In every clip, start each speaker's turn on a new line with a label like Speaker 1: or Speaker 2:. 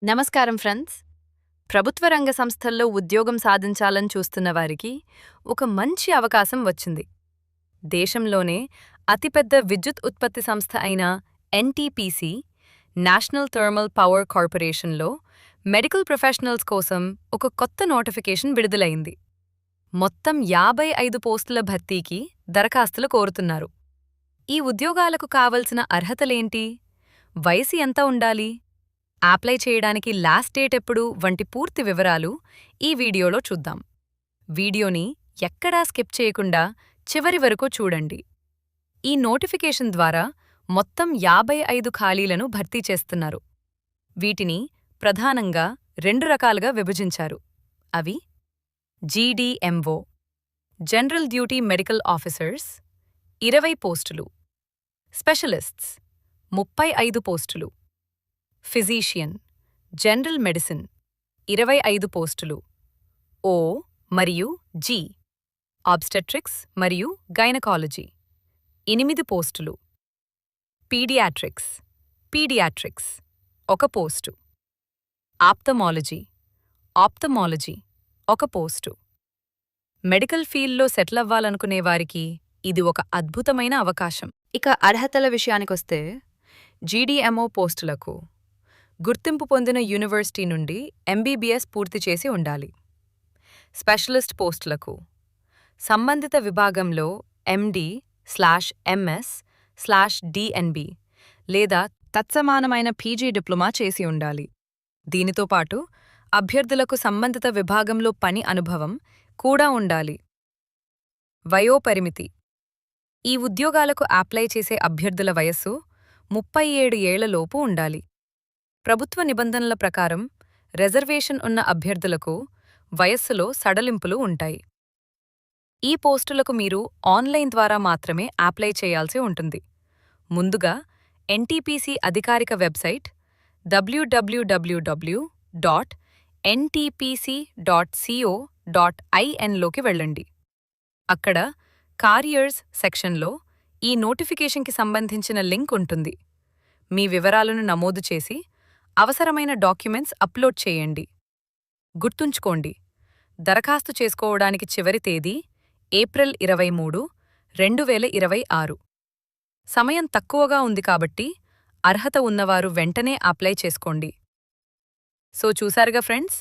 Speaker 1: నమస్కారం ఫ్రెండ్స్. ప్రభుత్వ రంగ సంస్థల్లో ఉద్యోగం సాధించాలని చూస్తున్న వారికి ఒక మంచి అవకాశం వచ్చింది. దేశంలోనే అతిపెద్ద విద్యుత్ ఉత్పత్తి సంస్థ అయిన ఎన్టీపీసీ, నేషనల్ థర్మల్ పవర్ కార్పొరేషన్లో మెడికల్ ప్రొఫెషనల్స్ కోసం ఒక కొత్త నోటిఫికేషన్ విడుదలైంది. మొత్తం 55 పోస్టుల భర్తీకి దరఖాస్తులు కోరుతున్నారు. ఈ ఉద్యోగాలకు కావలసిన అర్హతలేంటి? వయసు ఎంత ఉండాలి? అప్లై చేయడానికి లాస్ట్ డేట్ ఎప్పుడు వంటి పూర్తి వివరాలు ఈ వీడియోలో చూద్దాం. వీడియోని ఎక్కడా స్కిప్ చేయకుండా చివరి వరకు చూడండి. ఈ నోటిఫికేషన్ ద్వారా మొత్తం 55 ఖాళీలను భర్తీ చేస్తున్నారు. వీటిని ప్రధానంగా 2 రకాలుగా విభజించారు. అవి జీడీఎంఓ జనరల్ డ్యూటీ మెడికల్ ఆఫీసర్స్ 20 పోస్టులు, స్పెషలిస్ట్స్ 35 పోస్టులు, ఫిజీషియన్ జనరల్ మెడిసిన్ 25 పోస్టులు, ఓ మరియు జి ఆబ్స్టెట్రిక్స్ మరియు గైనకాలజీ 8 పోస్టులు, paediatrics 1 post, ophthalmology 1 post. Medical ఫీల్డ్లో సెటిల్ అవ్వాలనుకునే వారికి ఇది ఒక అద్భుతమైన అవకాశం. ఇక అర్హతల విషయానికొస్తే జీడీఎంఓ పోస్టులకు గుర్తింపు పొందిన యూనివర్సిటీ నుండి ఎంబీబీఎస్ పూర్తి చేసి ఉండాలి. స్పెషలిస్ట్ పోస్టులకు సంబంధిత విభాగంలో MD/MS/DNB లేదా తత్సమానమైన పీజీ డిప్లొమా చేసి ఉండాలి. దీనితో పాటు అభ్యర్థులకు సంబంధిత విభాగంలో పని అనుభవం కూడా ఉండాలి. వయోపరిమితి: ఈ ఉద్యోగాలకు అప్లై చేసే అభ్యర్థుల వయస్సు 37 ఏళ్లలోపు ఉండాలి. ప్రభుత్వ నిబంధనల ప్రకారం రిజర్వేషన్ ఉన్న అభ్యర్థులకు వయస్సులో సడలింపులు ఉంటాయి. ఈ పోస్టులకు మీరు ఆన్లైన్ ద్వారా మాత్రమే అప్లై చేయాల్సి ఉంటుంది. ముందుగా ఎన్టీపీసీ అధికారిక వెబ్సైట్ www.ntpc.co.in లోకి వెళ్ళండి. అక్కడ కారియర్స్ సెక్షన్లో ఈ నోటిఫికేషన్కి సంబంధించిన లింక్ ఉంటుంది. మీ వివరాలను నమోదు చేసి అవసరమైన డాక్యుమెంట్స్ అప్లోడ్ చేయండి. గుర్తుంచుకోండి, దరఖాస్తు చేసుకోవడానికి చివరి తేదీ ఏప్రిల్ 23, 2026. సమయం తక్కువగా ఉంది కాబట్టి అర్హత ఉన్నవారు వెంటనే అప్లై చేసుకోండి. సో చూశారుగా ఫ్రెండ్స్,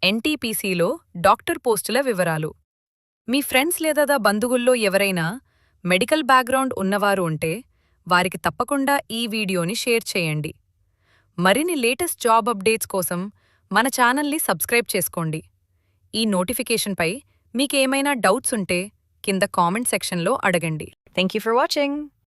Speaker 1: ఎన్టీపీసీలో డాక్టర్ పోస్టుల వివరాలు. మీ ఫ్రెండ్స్ లేదా బంధువుల్లో ఎవరైనా మెడికల్ బ్యాక్గ్రౌండ్ ఉన్నవారు ఉంటే వారికి తప్పకుండా ఈ వీడియోని షేర్ చేయండి. మరిన్ని లేటెస్ట్ జాబ్ అప్డేట్స్ కోసం మన ఛానల్ని సబ్స్క్రైబ్ చేసుకోండి. ఈ నోటిఫికేషన్పై మీకేమైనా డౌట్స్ ఉంటే కింద కామెంట్ సెక్షన్లో అడగండి. Thank you for watching.